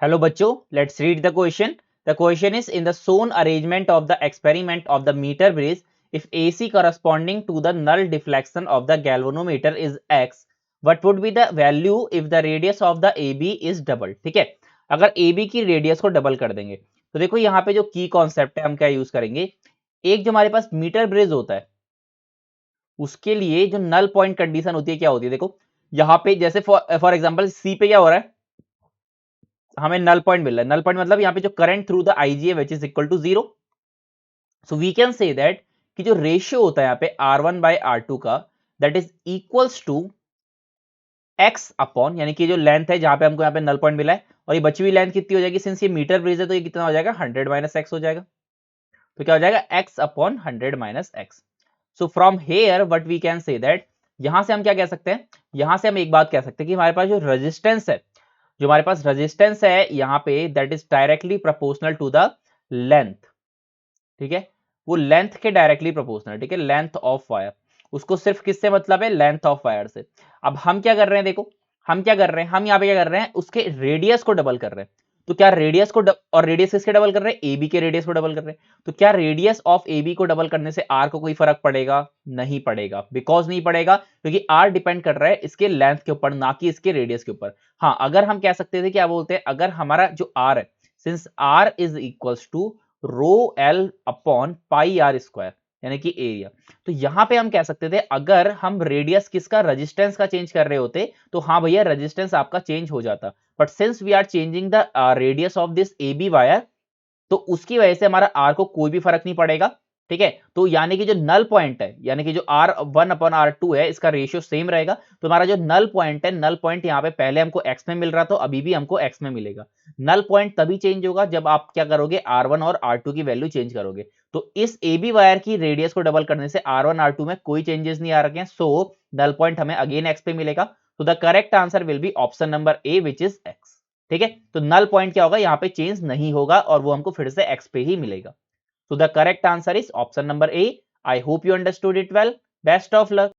Hello बच्चों, let's read the question. The question is in the shown arrangement of the experiment of the meter bridge, if AC corresponding to the null deflection of the galvanometer is x, what would be the value if the radius of the AB is double? ठीक है, अगर AB की radius को double कर देंगे तो देखो यहाँ पे जो की कॉन्सेप्ट है हम क्या यूज करेंगे। एक जो हमारे पास मीटर ब्रिज होता है उसके लिए जो नल पॉइंट कंडीशन होती है क्या होती है, देखो यहाँ पे जैसे फॉर एग्जांपल सी पे क्या हो रहा है, हमें नल पॉइंट मिल रहा है। नल पॉइंट मतलब यहाँ पे जो करंट थ्रू द आईजी है which is equal to 0। So we can say that कि जो रेशियो होता है यहाँ पे R1/R2 का that is equals to x upon, यानी कि जो लेंथ है जहां पे हमको यहाँ पे नल पॉइंट मिला है और ये बची हुई लेंथ कितनी हो जाएगी, सिंस ये मीटर ब्रिज है तो ये कितना हो जाएगा 100 माइनस एक्स हो जाएगा। तो क्या हो जाएगा x upon 100 minus x. So from here what we can say that, यहां से हम क्या कह सकते हैं, यहां से हम एक बात कह सकते हैं कि हमारे पास जो रेजिस्टेंस है, जो हमारे पास रेजिस्टेंस है यहाँ पे that is directly proportional to the length. ठीक है, वो लेंथ के डायरेक्टली प्रोपोर्शनल। ठीक है, लेंथ ऑफ वायर, उसको सिर्फ किससे मतलब है, लेंथ ऑफ वायर से। अब हम क्या कर रहे हैं, देखो हम क्या कर रहे हैं, हम यहाँ पे क्या कर रहे हैं, उसके रेडियस को डबल कर रहे हैं। तो क्या रेडियस को और रेडियस किसके डबल कर रहे हैं, एबी के रेडियस को डबल कर रहे हैं। तो क्या रेडियस ऑफ एबी को डबल करने से आर को कोई फर्क पड़ेगा, नहीं पड़ेगा। बिकॉज नहीं पड़ेगा क्योंकि आर डिपेंड कर रहा है इसके लेंथ के ऊपर, ना कि इसके रेडियस के ऊपर। हाँ, अगर हम कह सकते थे, क्या बोलते हैं, अगर हमारा जो आर है, since R is equals to rho L upon pi r square, यानी कि एरिया, तो यहां पे हम कह सकते थे अगर हम रेडियस किसका, रेजिस्टेंस का चेंज कर रहे होते तो हाँ भैया रेजिस्टेंस आपका चेंज हो जाता। But since we are changing the radius of this A B wire, तो उसकी वजह से हमारा आर को कोई भी फर्क नहीं पड़ेगा। ठीक है, तो यानी कि जो नल पॉइंट है, यानी कि जो R1/R2 है, इसका रेशियो सेम रहेगा। तो हमारा जो नल पॉइंट है, नल पॉइंट यहाँ पे पहले हमको एक्स में मिल रहा था, अभी भी हमको एक्स में मिलेगा। नल पॉइंट तभी चेंज होगा जब आप क्या करोगे, R1 और R2 की वैल्यू चेंज करोगे। तो इस ए बी वायर की रेडियस को डबल करने से R1/R2 में कोई चेंजेस नहीं आ रखे हैं। सो नल पॉइंट हमें अगेन एक्स पे मिलेगा। तो the correct answer will be option number A which is x. ठीक है, तो नल पॉइंट क्या होगा, यहाँ पे चेंज नहीं होगा और वो हमको फिर से एक्स पे ही मिलेगा। So the correct answer is option number A. I hope you understood it well. Best of luck.